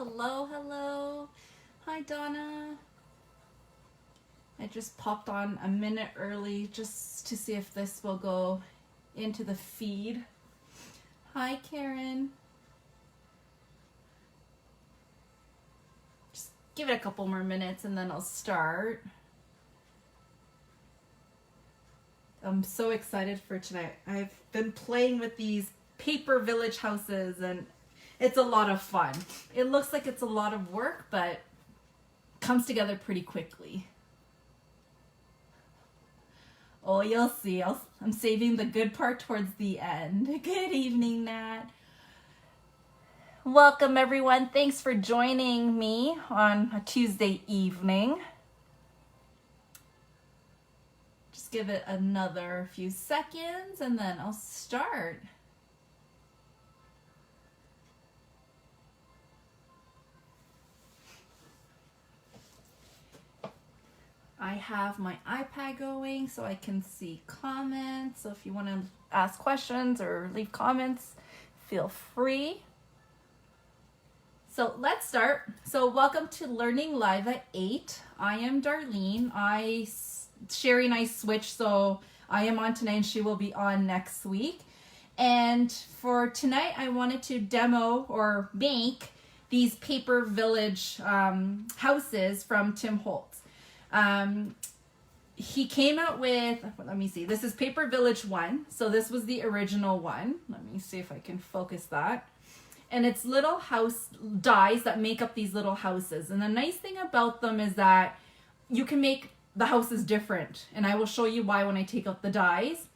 Hello, hello. Hi, Donna. I just popped on a minute early just to see if this will go into the feed. Hi, Karen. Just give it a couple more minutes and then I'll start. I'm so excited for tonight. I've been playing with these paper village houses and it's a lot of fun. It looks like it's a lot of work, but comes together pretty quickly. Oh, you'll see. I'm saving the good part towards the end. Good evening, Nat. Welcome, everyone. Thanks for joining me on a Tuesday evening. Just give it another few seconds and then I'll start. I have my iPad going so I can see comments. So if you want to ask questions or leave comments, feel free. So let's start. So welcome to Learning Live at 8. I am Darlene. Sherry and I switched, so I am on tonight and she will be on next week. And for tonight, I wanted to demo or make these paper village houses from Tim Holtz. He came out with, let me see, this is Paper Village 1. So this was the original one. Let me see if I can focus that. And it's little house dies that make up these little houses. And the nice thing about them is that you can make the houses different. And I will show you why when I take out the dies.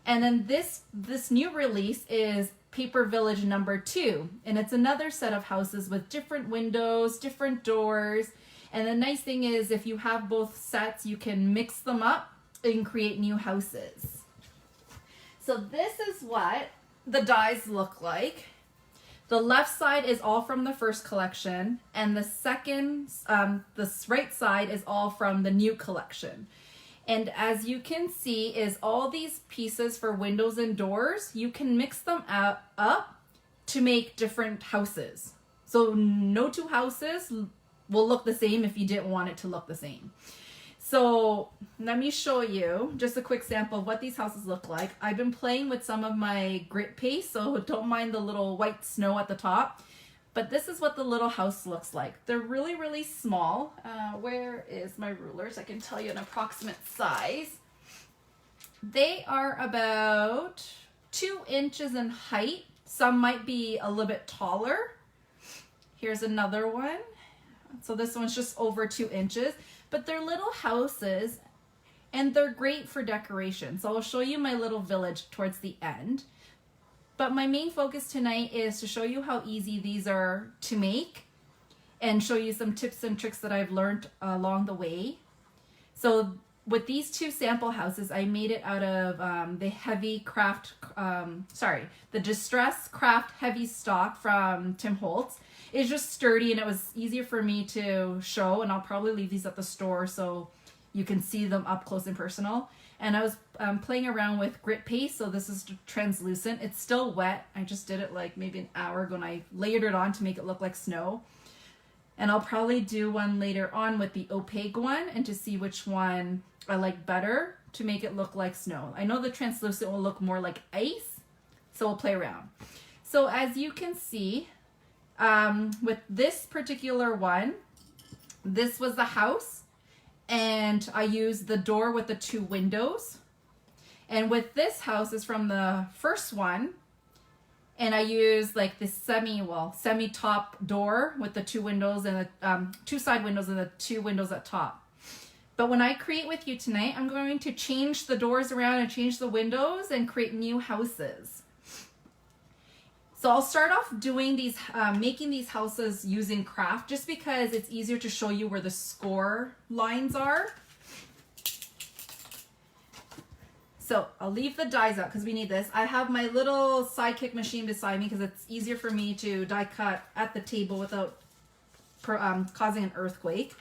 And then this new release is Paper Village number 2. And it's another set of houses with different windows, different doors. And the nice thing is if you have both sets, you can mix them up and create new houses. So this is what the dies look like. The left side is all from the first collection, and the right side is all from the new collection. And as you can see is all these pieces for windows and doors, you can mix them up to make different houses. So no two houses will look the same if you didn't want it to look the same. So let me show you just a quick sample of what these houses look like. I've been playing with some of my grit paste, so don't mind the little white snow at the top. But this is what the little house looks like. They're really, really small. Where is my rulers? I can tell you an approximate size. They are about 2 inches in height. Some might be a little bit taller. Here's another one. So this one's just over 2 inches, but they're little houses and they're great for decoration. So I'll show you my little village towards the end. But my main focus tonight is to show you how easy these are to make and show you some tips and tricks that I've learned along the way. So with these 2 sample houses, I made it out of the Distress Craft Heavy Stock from Tim Holtz. It's just sturdy and it was easier for me to show, and I'll probably leave these at the store so you can see them up close and personal. And I was playing around with grit paste, so this is translucent. It's still wet. I just did it like maybe an hour ago and I layered it on to make it look like snow. And I'll probably do one later on with the opaque one and to see which one I like better to make it look like snow. I know the translucent will look more like ice, so we'll play around. So as you can see, with this particular one, this was the house and I used the door with the 2 windows. And with this house is from the first one and I used like this semi-top door with the 2 windows and the 2 side windows and the 2 windows at top. But when I create with you tonight, I'm going to change the doors around and change the windows and create new houses. So I'll start off doing these, making these houses using craft just because it's easier to show you where the score lines are. So I'll leave the dies out because we need this. I have my little sidekick machine beside me because it's easier for me to die cut at the table without causing an earthquake.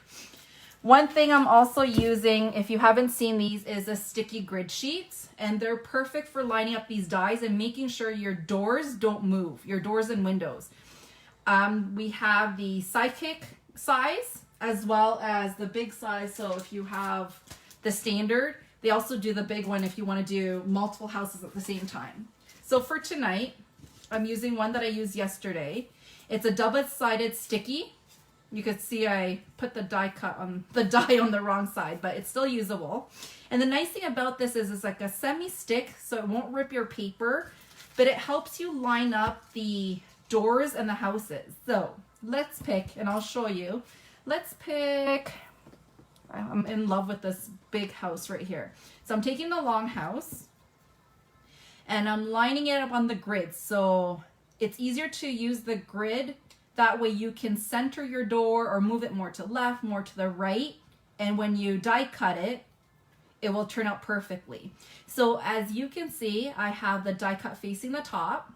One thing I'm also using, if you haven't seen these, is a sticky grid sheets, and they're perfect for lining up these dies and making sure your doors don't move, your doors and windows. We have the sidekick size as well as the big size. So if you have the standard, they also do the big one if you want to do multiple houses at the same time. So for tonight, I'm using one that I used yesterday. It's a double-sided sticky. You could see I put the die on the wrong side, but it's still usable. And the nice thing about this is it's like a semi-stick, so it won't rip your paper, but it helps you line up the doors and the houses. So let's pick, and I'll show you. Let's pick, I'm in love with this big house right here. So I'm taking the long house and I'm lining it up on the grid. So it's easier to use the grid. That way you can center your door or move it more to left, more to the right. And when you die cut it, it will turn out perfectly. So as you can see, I have the die cut facing the top.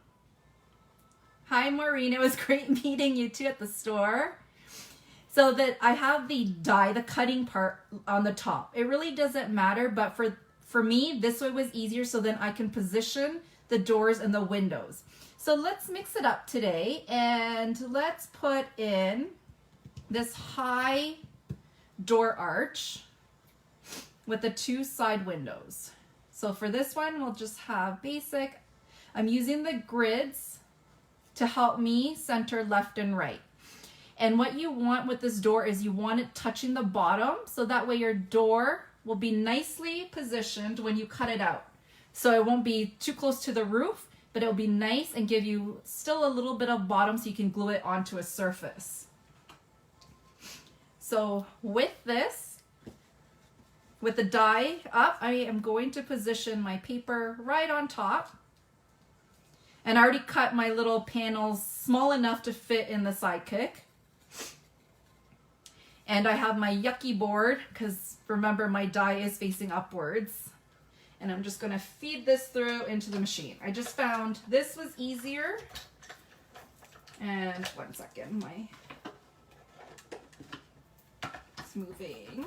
Hi Maureen, it was great meeting you too at the store. So that I have the die, the cutting part on the top. It really doesn't matter, but for me, this way was easier so then I can position the doors and the windows. So let's mix it up today and let's put in this high door arch with the 2 side windows. So for this one, we'll just have basic. I'm using the grids to help me center left and right. And what you want with this door is you want it touching the bottom, so that way your door will be nicely positioned when you cut it out. So it won't be too close to the roof, but it'll be nice and give you still a little bit of bottom so you can glue it onto a surface. So with this, with the die up, I am going to position my paper right on top. And I already cut my little panels small enough to fit in the sidekick. And I have my yucky board, because remember my die is facing upwards. And I'm just gonna feed this through into the machine. I just found this was easier. And one second, it's moving.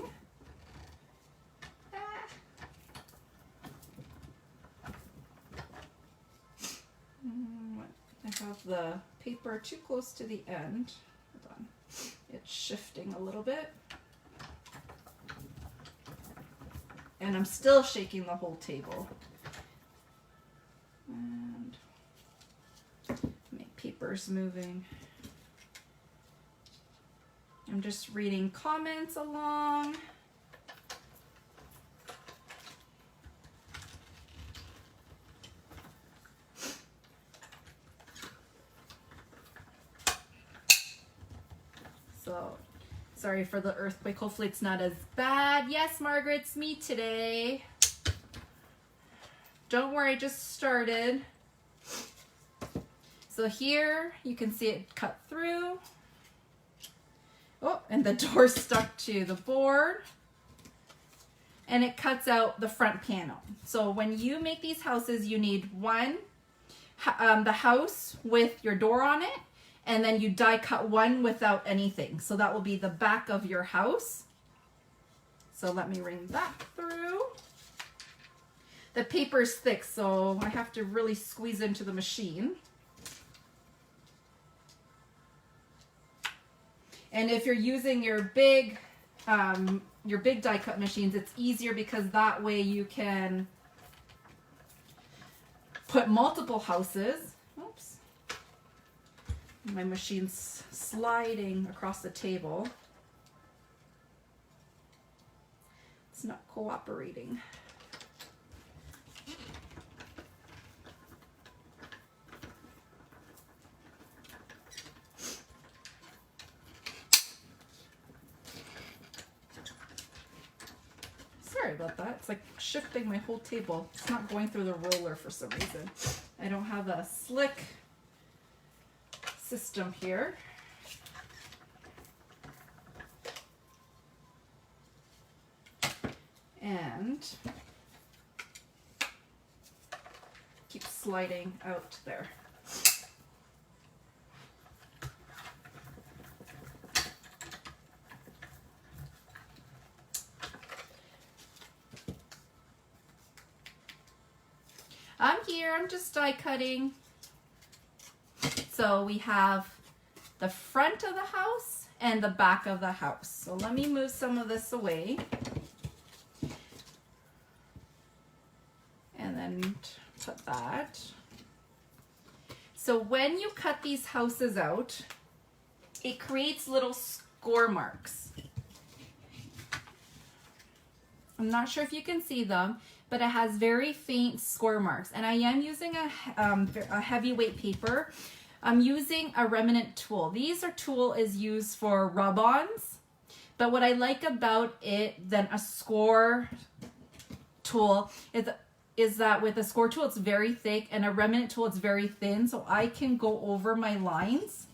I have the paper too close to the end. Hold on. It's shifting a little bit. And I'm still shaking the whole table. And my paper's moving. I'm just reading comments along. So, sorry for the earthquake. Hopefully it's not as bad. Yes, Margaret, it's me today. Don't worry, I just started. So here you can see it cut through. Oh, and the door stuck to the board. And it cuts out the front panel. So when you make these houses, you need one, the house with your door on it. And then you die cut one without anything. So that will be the back of your house. So let me ring that through. The paper's thick, so I have to really squeeze into the machine. And if you're using your big die cut machines, it's easier because that way you can put multiple houses. Oops. My machine's sliding across the table. It's not cooperating. Sorry about that. It's like shifting my whole table. It's not going through the roller for some reason. I don't have a slick system here. And keep sliding out there. I'm here, I'm just die cutting. So we have the front of the house and the back of the house. So let me move some of this away. And then put that. So when you cut these houses out, it creates little score marks. I'm not sure if you can see them, but it has very faint score marks. And I am using a heavyweight paper. I'm using a remnant tool. These tool is used for rub-ons, but what I like about it than a score tool is that with a score tool, it's very thick, and a remnant tool, it's very thin, so I can go over my lines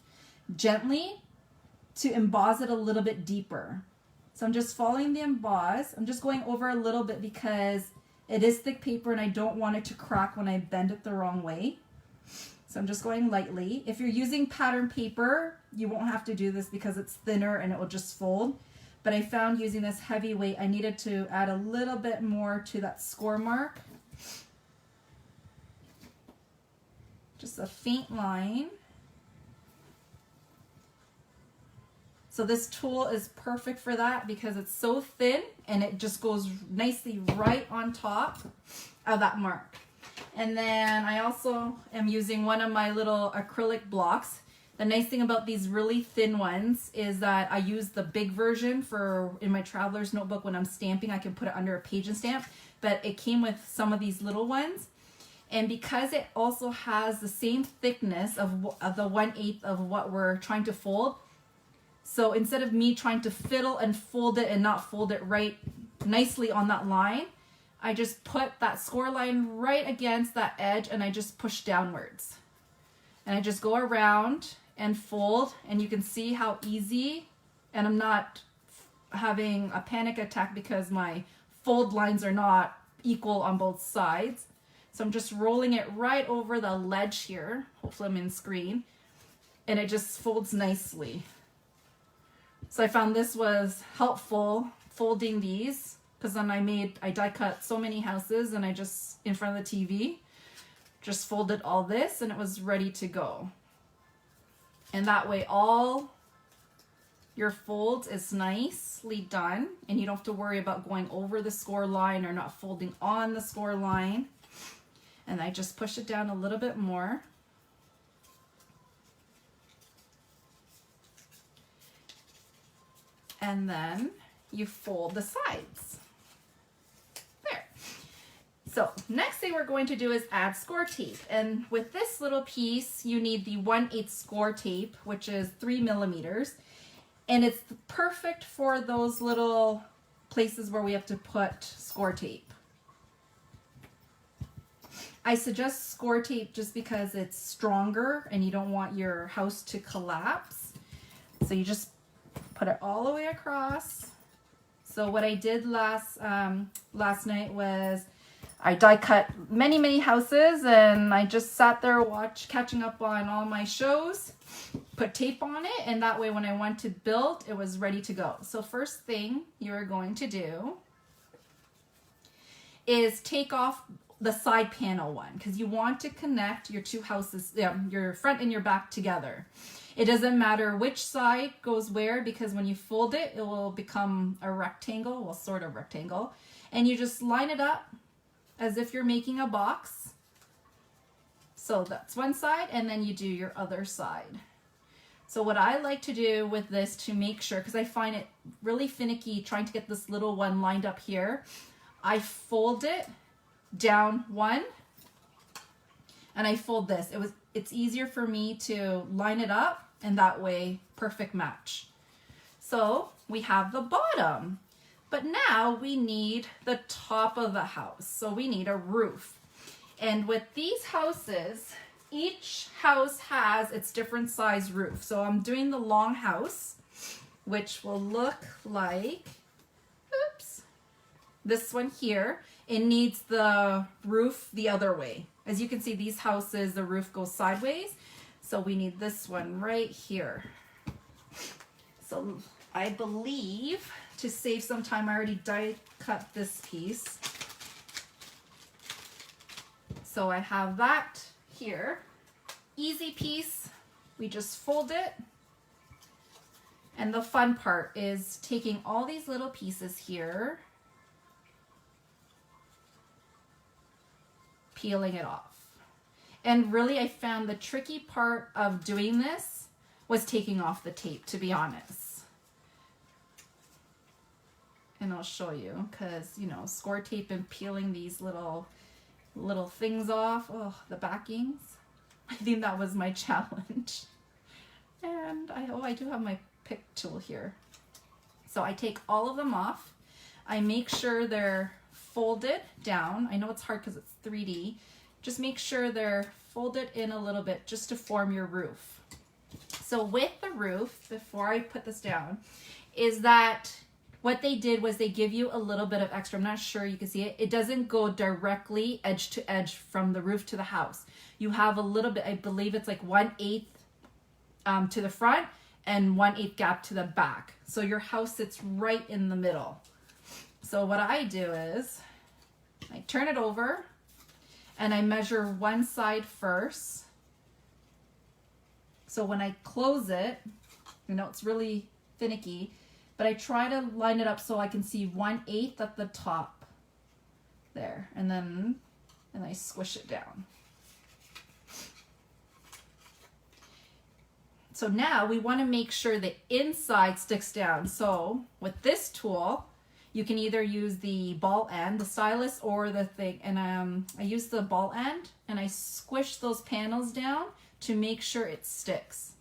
gently to emboss it a little bit deeper. So I'm just following the emboss. I'm just going over a little bit because it is thick paper and I don't want it to crack when I bend it the wrong way. So I'm just going lightly. If you're using pattern paper, you won't have to do this because it's thinner and it will just fold. But I found using this heavyweight, I needed to add a little bit more to that score mark. Just a faint line. So this tool is perfect for that because it's so thin and it just goes nicely right on top of that mark. And then I also am using one of my little acrylic blocks. The nice thing about these really thin ones is that I use the big version for in my traveler's notebook. When I'm stamping, I can put it under a page and stamp, but it came with some of these little ones. And because it also has the same thickness of the 1/8 of what we're trying to fold, so instead of me trying to fiddle and fold it and not fold it right nicely on that line, I just put that score line right against that edge and I just push downwards. And I just go around and fold, and you can see how easy, and I'm not having a panic attack because my fold lines are not equal on both sides. So I'm just rolling it right over the ledge here. Hopefully I'm in screen. And it just folds nicely. So I found this was helpful folding these because then I die cut so many houses and I just, in front of the TV, just folded all this and it was ready to go. And that way all your folds is nicely done and you don't have to worry about going over the score line or not folding on the score line. And I just push it down a little bit more. And then you fold the sides. There. So next thing we're going to do is add score tape. And with this little piece, you need the 1/8 score tape, which is 3 millimeters. And it's perfect for those little places where we have to put score tape. I suggest score tape just because it's stronger and you don't want your house to collapse. So you just put it all the way across. So what I did last night was I die cut many houses and I just sat there catching up on all my shows, put tape on it, and that way when I went to build, it was ready to go. So first thing you're going to do is take off the side panel one because you want to connect your two houses, your front and your back together. It doesn't matter which side goes where because when you fold it, it will become a rectangle, well, sort of rectangle. And you just line it up as if you're making a box. So that's one side, and then you do your other side. So what I like to do with this to make sure, because I find it really finicky trying to get this little one lined up here, I fold it down one and I fold this. It's easier for me to line it up and that way perfect match. So we have the bottom, but now we need the top of the house. So we need a roof. And with these houses, each house has its different size roof. So I'm doing the long house, which will look like, oops, this one here. It needs the roof the other way. As you can see, these houses, the roof goes sideways. So we need this one right here. So I believe, to save some time, I already die cut this piece. So I have that here. Easy piece. We just fold it And the fun part is taking all these little pieces here, peeling it off. And really, I found the tricky part of doing this was taking off the tape, to be honest. And I'll show you, because, you know, score tape and peeling these little things off, oh, the backings. I think that was my challenge. And I do have my pick tool here. So I take all of them off. I make sure they're folded down. I know it's hard because it's 3D. Just make sure they're folded in a little bit just to form your roof. So with the roof, before I put this down, is that what they did was they give you a little bit of extra. I'm not sure you can see it. It doesn't go directly edge to edge from the roof to the house. You have a little bit, I believe it's like 1/8 to the front and 1/8 gap to the back. So your house sits right in the middle. So what I do is I turn it over and I measure one side first. So when I close it, you know, it's really finicky, but I try to line it up so I can see 1/8 at the top there, and then I squish it down. So now we want to make sure the inside sticks down. So with this tool, you can either use the ball end, the stylus, or the thing. And I use the ball end and I squish those panels down to make sure it sticks.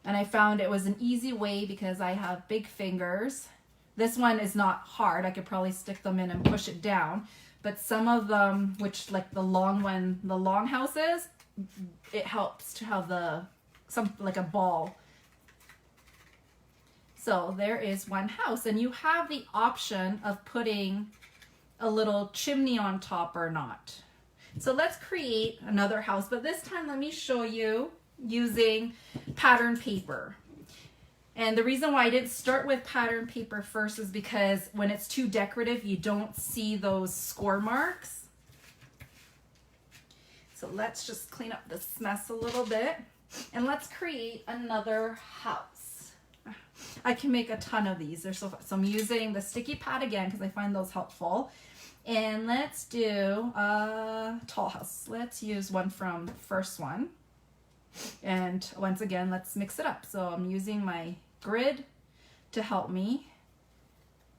And I found it was an easy way because I have big fingers. This one is not hard. I could probably stick them in and push it down. But some of them, which like the long one, the long houses, it helps to have like a ball. So there is one house, and you have the option of putting a little chimney on top or not. So let's create another house, but this time let me show you using pattern paper. And the reason why I didn't start with pattern paper first is because when it's too decorative, you don't see those score marks. So let's just clean up this mess a little bit, and let's create another house. I can make a ton of these. They're so I'm using the sticky pad again because I find those helpful. And let's do a tall house. Let's use one from the first one. And once again, let's mix it up. So I'm using my grid to help me.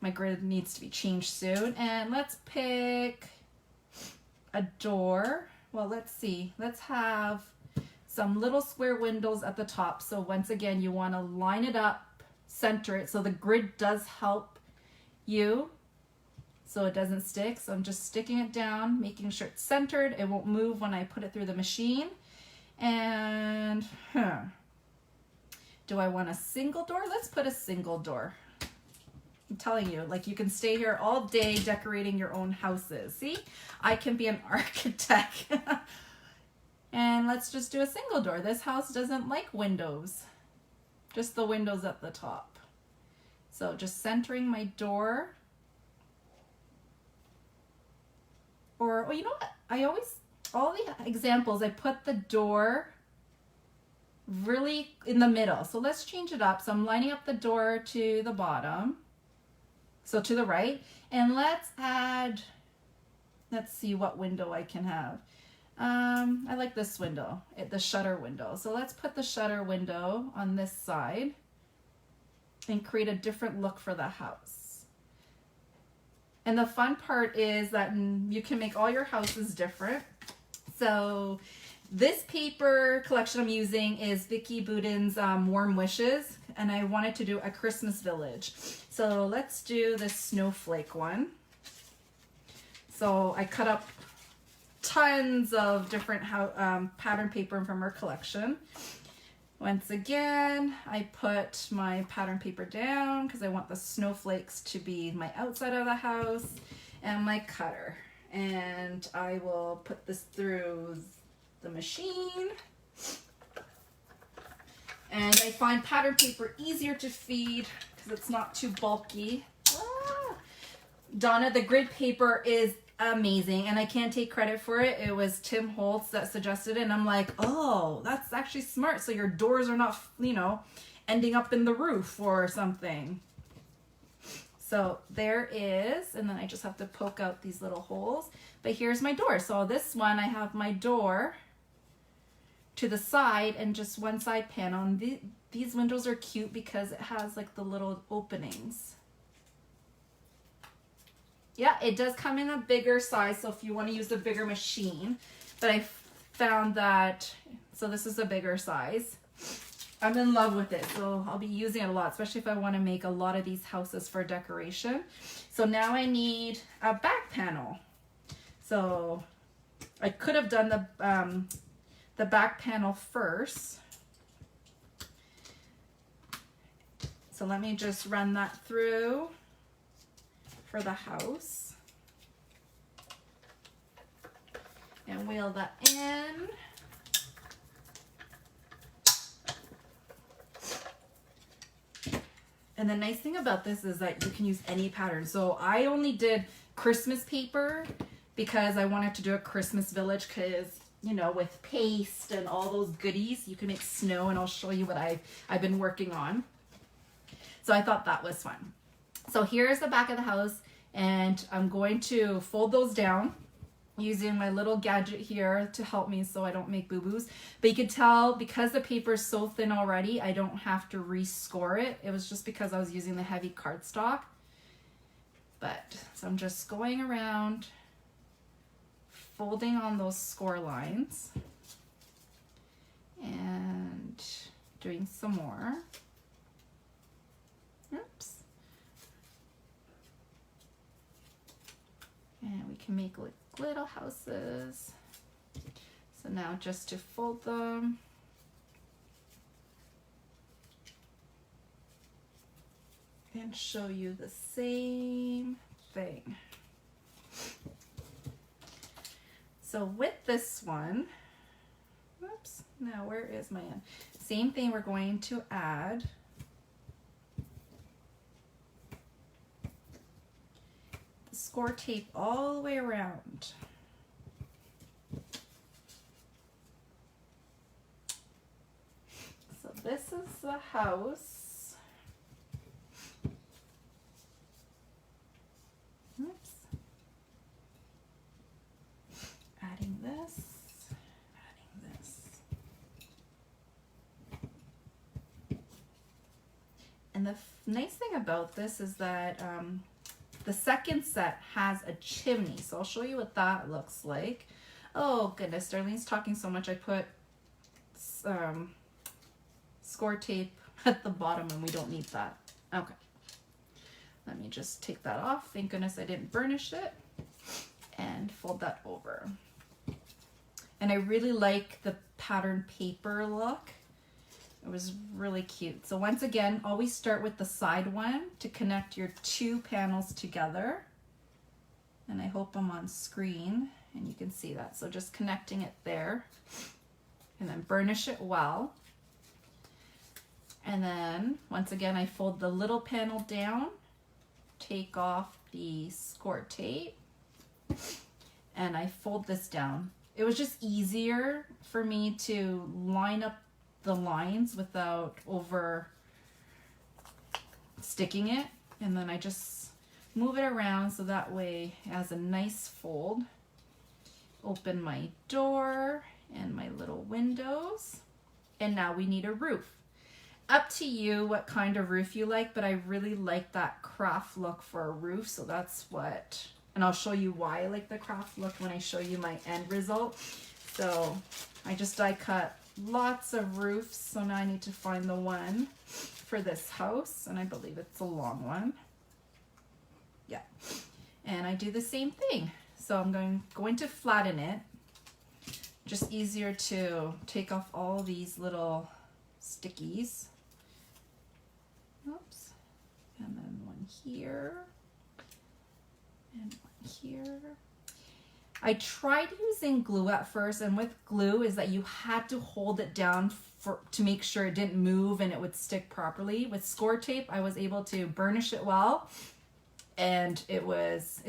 My grid needs to be changed soon. And let's pick a door. Well, let's see. Let's have some little square windows at the top. So once again, you want to line it up, center it. So the grid does help you so it doesn't stick. So I'm just sticking it down, making sure it's centered. It won't move when I put it through the machine. And do I want a single door? Let's put a single door. I'm telling you, like, you can stay here all day decorating your own houses. See, I can be an architect. And let's just do a single door. This house doesn't like windows, just the windows at the top. So just centering my door. Or, well, you know what? All the examples, I put the door really in the middle. So let's change it up. So I'm lining up the door to the bottom. So to the right. And let's see what window I can have. I like this window, the shutter window. So let's put the shutter window on this side and create a different look for the house. And the fun part is that you can make all your houses different. So this paper collection I'm using is Vicki Boudin's Warm Wishes, and I wanted to do a Christmas village. So let's do this snowflake one. So I cut up tons of different pattern paper from her collection. Once again, I put my pattern paper down because I want the snowflakes to be my outside of the house, and my cutter. And I will put this through the machine. And I find pattern paper easier to feed because it's not too bulky. Donna, the grid paper is amazing, and I can't take credit for it. It was Tim Holtz that suggested it, and I'm like, oh, that's actually smart. So your doors are not, ending up in the roof or something. So there is, and then I just have to poke out these little holes. But here's my door. So this one, I have my door to the side and just one side panel. And these windows are cute because it has like the little openings. Yeah, it does come in a bigger size, so if you want to use a bigger machine. But I found that, so this is a bigger size. I'm in love with it, so I'll be using it a lot, especially if I want to make a lot of these houses for decoration. So now I need a back panel. So I could have done the back panel first. So let me just run that through for the house and wheel that in. And the nice thing about this is that you can use any pattern. So I only did Christmas paper because I wanted to do a Christmas village, because, you know, with paste and all those goodies, you can make snow, and I'll show you what I've been working on. So I thought that was fun. So here's the back of the house, and I'm going to fold those down using my little gadget here to help me so I don't make boo-boos. But you can tell, because the paper is so thin already, I don't have to rescore it. It was just because I was using the heavy cardstock. But, so I'm just going around, folding on those score lines, and doing some more. Oops. And we can make like little houses. So now just to fold them. And show you the same thing. So with this one, oops, now where is my end? Same thing, we're going to add score tape all the way around. So this is the house. Oops. Adding this, adding this. And the nice thing about this is that the second set has a chimney, so I'll show you what that looks like. Oh goodness, Darlene's talking so much I put score tape at the bottom, and we don't need that. Okay, let me just take that off. Thank goodness I didn't burnish it, and fold that over. And I really like the pattern paper look. It was really cute. So once again, always start with the side one to connect your two panels together. And I hope I'm on screen and you can see that. So just connecting it there, and then burnish it well. And then once again, I fold the little panel down, take off the score tape, and I fold this down. It was just easier for me to line up the lines without over sticking it, and then I just move it around so that way it has a nice fold. Open my door and my little windows, and now we need a roof. Up to you what kind of roof you like, but I really like that craft look for a roof, so that's what, and I'll show you why I like the craft look when I show you my end result. So I just die cut lots of roofs, so now I need to find the one for this house, and I believe it's a long one. Yeah, and I do the same thing. So I'm going to flatten it. Just easier to take off all these little stickies. Oops, and then one here, and one here. I tried using glue at first, and with glue is that you had to hold it down to make sure it didn't move and it would stick properly. With score tape, I was able to burnish it well, and it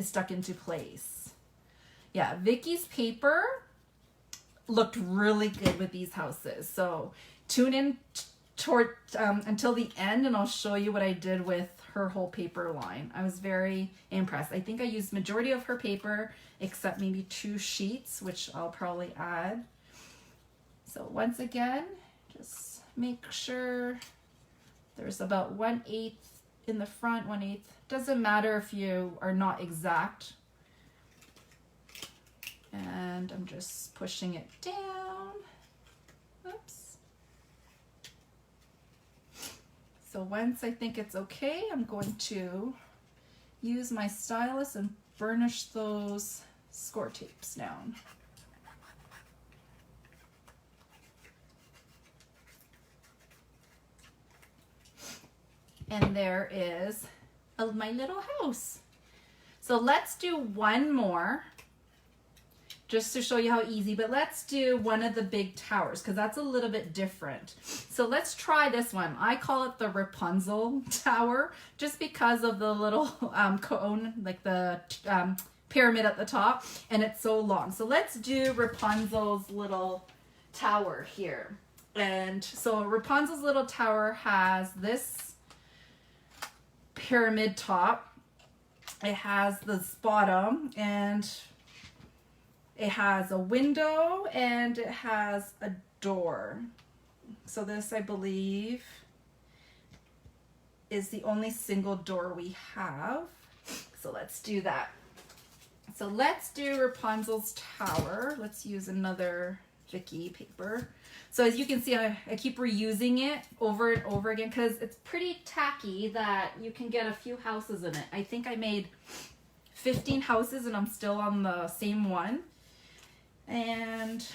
stuck into place. Yeah, Vicky's paper looked really good with these houses. So tune in until the end, and I'll show you what I did with her whole paper line. I was very impressed. I think I used majority of her paper except maybe 2 sheets, which I'll probably add. So once again, just make sure there's about 1/8 in the front, 1/8. Doesn't matter if you are not exact. And I'm just pushing it down. Oops. So once I think it's okay, I'm going to use my stylus and burnish those score tapes down. And there is my little house. So let's do one more, just to show you how easy, but let's do one of the big towers because that's a little bit different. So let's try this one. I call it the Rapunzel Tower just because of the little cone, like the pyramid at the top, and it's so long. So let's do Rapunzel's little tower here. And so Rapunzel's little tower has this pyramid top, it has this bottom, and it has a window, and it has a door. So this, I believe, is the only single door we have. So let's do that. So let's do Rapunzel's tower. Let's use another Vicky paper. So as you can see, I keep reusing it over and over again because it's pretty tacky that you can get a few houses in it. I think I made 15 houses and I'm still on the same one. And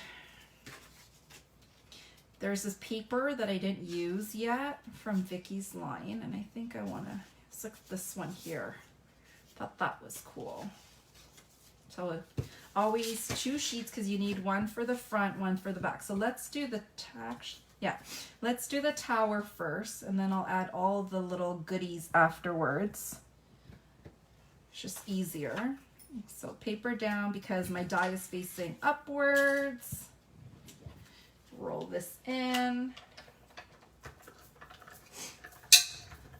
there's this paper that I didn't use yet from Vicky's line, and I think I want to stick this one here. Thought that was cool. So always 2 sheets because you need one for the front, one for the back. So let's do the let's do the tower first, and then I'll add all the little goodies afterwards. It's just easier. So paper down because my die is facing upwards. Roll this in.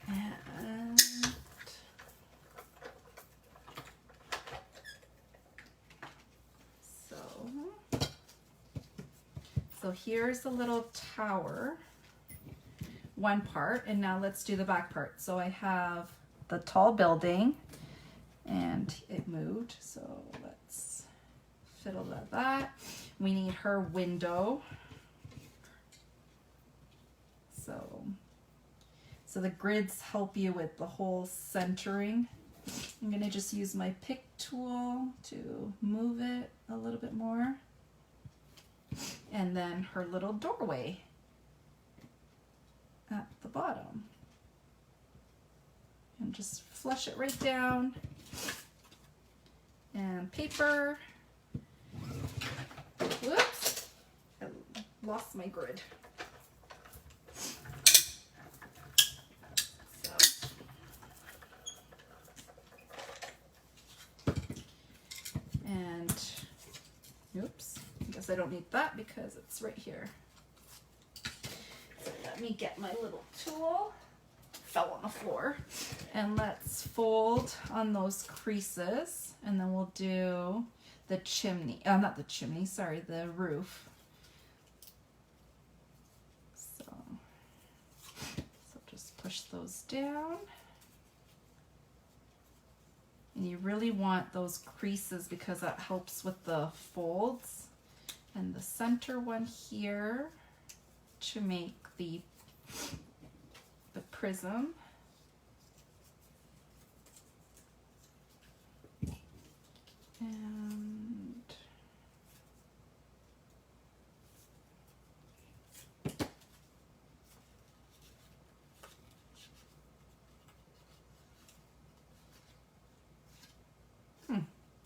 And so here's the little tower, one part, and now let's do the back part. So I have the tall building, and it moved, so let's fiddle that. We need her window. So the grids help you with the whole centering. I'm gonna just use my pick tool to move it a little bit more. And then her little doorway at the bottom. And just flush it right down. And paper. Whoops, I lost my grid. And oops, I guess I don't need that because it's right here. So let me get my little tool. Fell on the floor. And let's fold on those creases, and then we'll do the chimney. Not the chimney, sorry, the roof. So just push those down. And you really want those creases because that helps with the folds. And the center one here to make the prism. And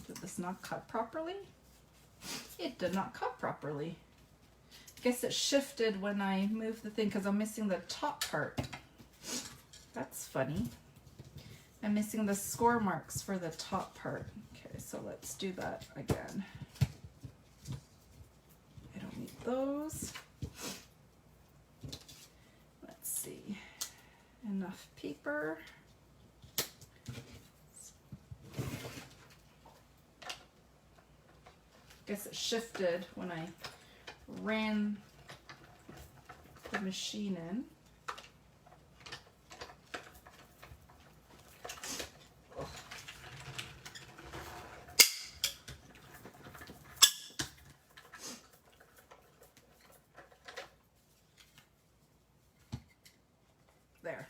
did this not cut properly? It did not cut properly. I guess it shifted when I moved the thing because I'm missing the top part. That's funny. I'm missing the score marks for the top part. Okay, so let's do that again. I don't need those. see, enough paper. Guess it shifted when I ran the machine in. There.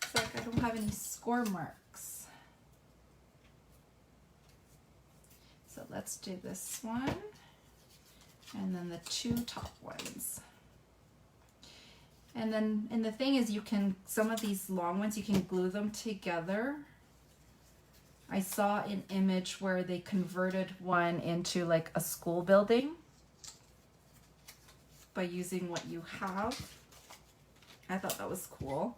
It's like I don't have any score marks. So let's do this one and then the two top ones. And the thing is, you can, some of these long ones, you can glue them together. I saw an image where they converted one into like a school building by using what you have. I thought that was cool.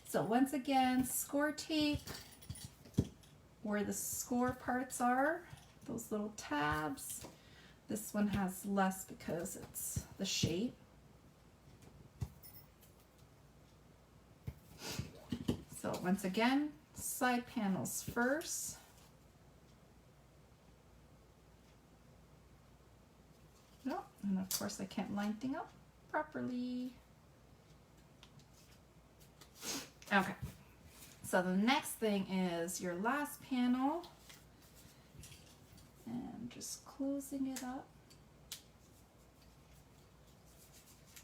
So once again, score tape where the score parts are, those little tabs. This one has less because it's the shape. So once again, side panels first. No, and of course I can't line things up properly. Okay, so the next thing is your last panel, and just closing it up.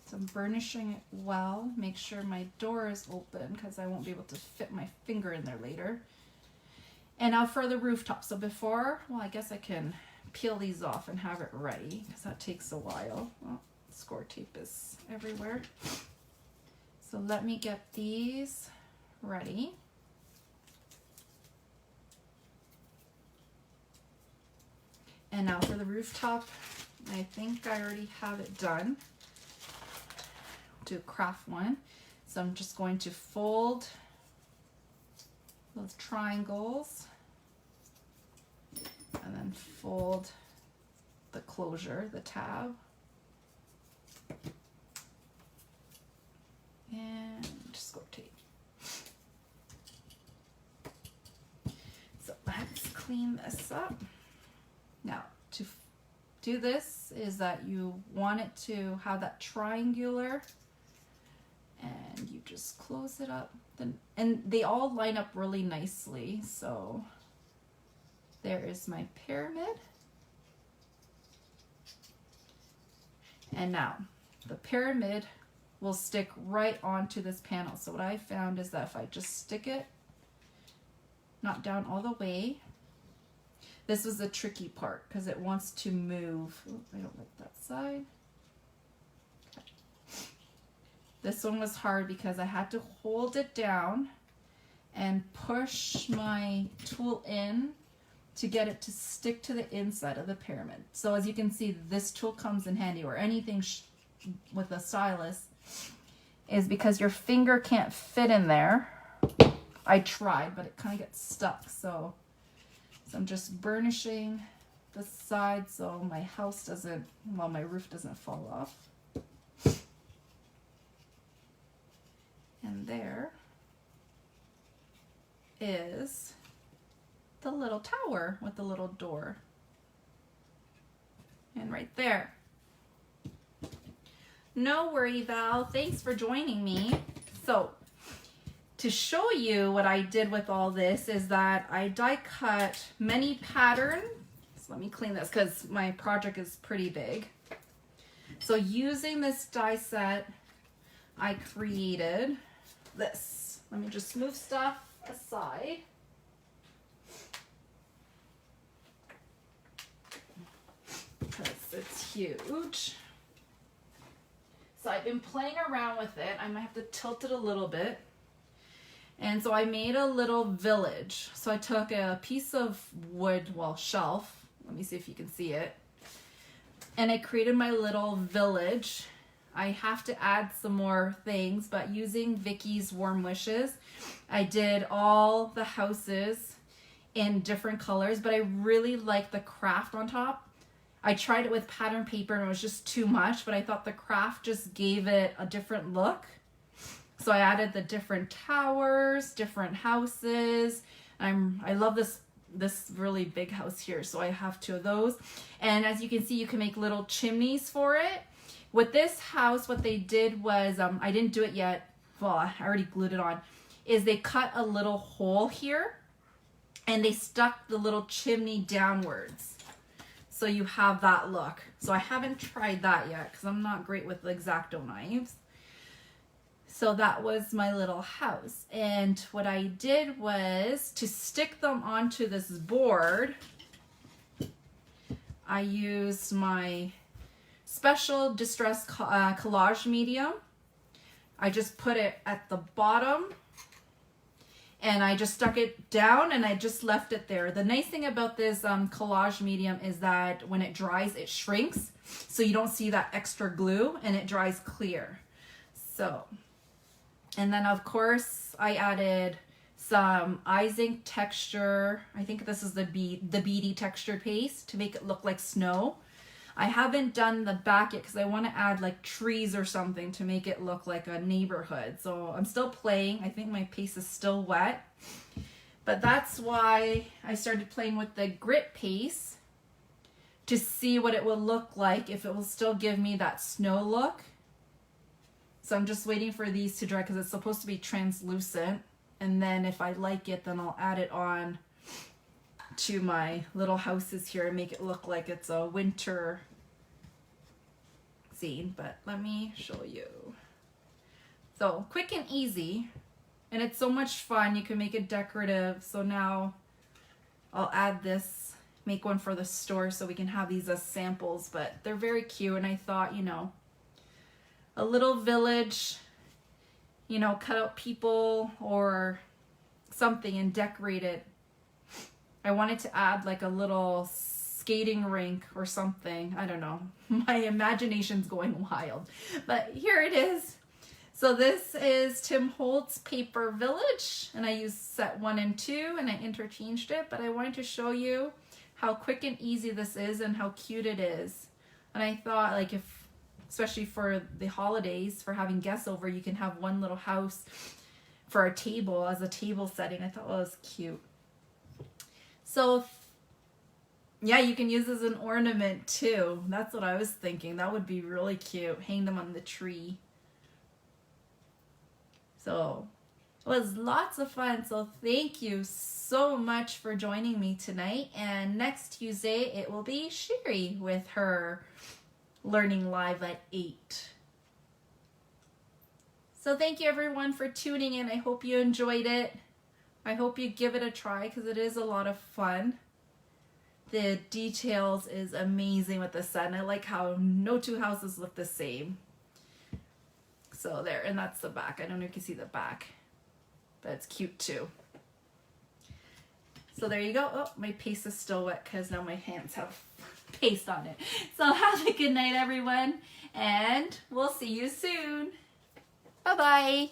So I'm burnishing it well. Make sure my door is open because I won't be able to fit my finger in there later. And now for the rooftop. So before, well, I guess I can peel these off and have it ready because that takes a while. Well, score tape is everywhere. So let me get these ready. And now for the rooftop, I think I already have it done. Do a craft one. So I'm just going to fold those triangles and then fold the closure, the tab. And just score tape. So let's clean this up. Now, to do this is that you want it to have that triangular, and you just close it up. And they all line up really nicely. So there is my pyramid. And now the pyramid will stick right onto this panel. So what I found is that if I just stick it, not down all the way, this was the tricky part because it wants to move. Oh, I don't like that side. Okay. This one was hard because I had to hold it down and push my tool in to get it to stick to the inside of the pyramid. So as you can see, this tool comes in handy, or anything with a stylus, is because your finger can't fit in there. I tried, but it kind of gets stuck. So I'm just burnishing the side so my house doesn't, well, my roof doesn't fall off. And there is the little tower with the little door. And right there. No worry, Val. Thanks for joining me. So to show you what I did with all this is that I die cut many patterns. So let me clean this because my project is pretty big. So using this die set, I created this. Let me just move stuff aside. Because it's huge. So I've been playing around with it. I might have to tilt it a little bit. And so I made a little village. So I took a piece of wood, well, shelf. Let me see if you can see it. And I created my little village. I have to add some more things, but using Vicky's Warm Wishes, I did all the houses in different colors, but I really like the craft on top. I tried it with pattern paper and it was just too much, but I thought the craft just gave it a different look. So I added the different towers, different houses. I love this really big house here, so I have 2 of those. And as you can see, you can make little chimneys for it. With this house, what they did was, I didn't do it yet, well, I already glued it on, is they cut a little hole here and they stuck the little chimney downwards. So you have that look. So I haven't tried that yet because I'm not great with the X-Acto knives. So that was my little house. And what I did was to stick them onto this board, I used my special distress collage medium. I just put it at the bottom and I just stuck it down and I just left it there. The nice thing about this collage medium is that when it dries, it shrinks. So you don't see that extra glue and it dries clear. So, and then of course I added some eye zinc texture. I think this is the beady textured paste to make it look like snow. I haven't done the back yet because I want to add like trees or something to make it look like a neighborhood. So I'm still playing. I think my paste is still wet. But that's why I started playing with the grit paste to see what it will look like, if it will still give me that snow look. So I'm just waiting for these to dry because it's supposed to be translucent. And then if I like it, then I'll add it on to my little houses here and make it look like it's a winter scene. But let me show you. So quick and easy, and it's so much fun. You can make it decorative. So now I'll add this, make one for the store so we can have these as samples, but they're very cute. And I thought, you know, a little village, you know, cut out people or something and decorate it. I wanted to add like a little skating rink or something. I don't know. My imagination's going wild. But here it is. So this is Tim Holtz Paper Village. And I used set 1 and 2 and I interchanged it. But I wanted to show you how quick and easy this is and how cute it is. And I thought, like, if, especially for the holidays, for having guests over, you can have one little house for a table as a table setting. I thought, well, it was cute. So, yeah, you can use this as an ornament too. That's what I was thinking. That would be really cute. Hang them on the tree. So, it was lots of fun. So, thank you so much for joining me tonight. And next Tuesday, it will be Sherry with her Learning Live at 8. So, thank you everyone for tuning in. I hope you enjoyed it. I hope you give it a try because it is a lot of fun. The details is amazing with the sun. I like how no 2 houses look the same. So there, and that's the back. I don't know if you can see the back, but it's cute too. So there you go. Oh, my paste is still wet because now my hands have paste on it. So have a good night, everyone, and we'll see you soon. Bye-bye.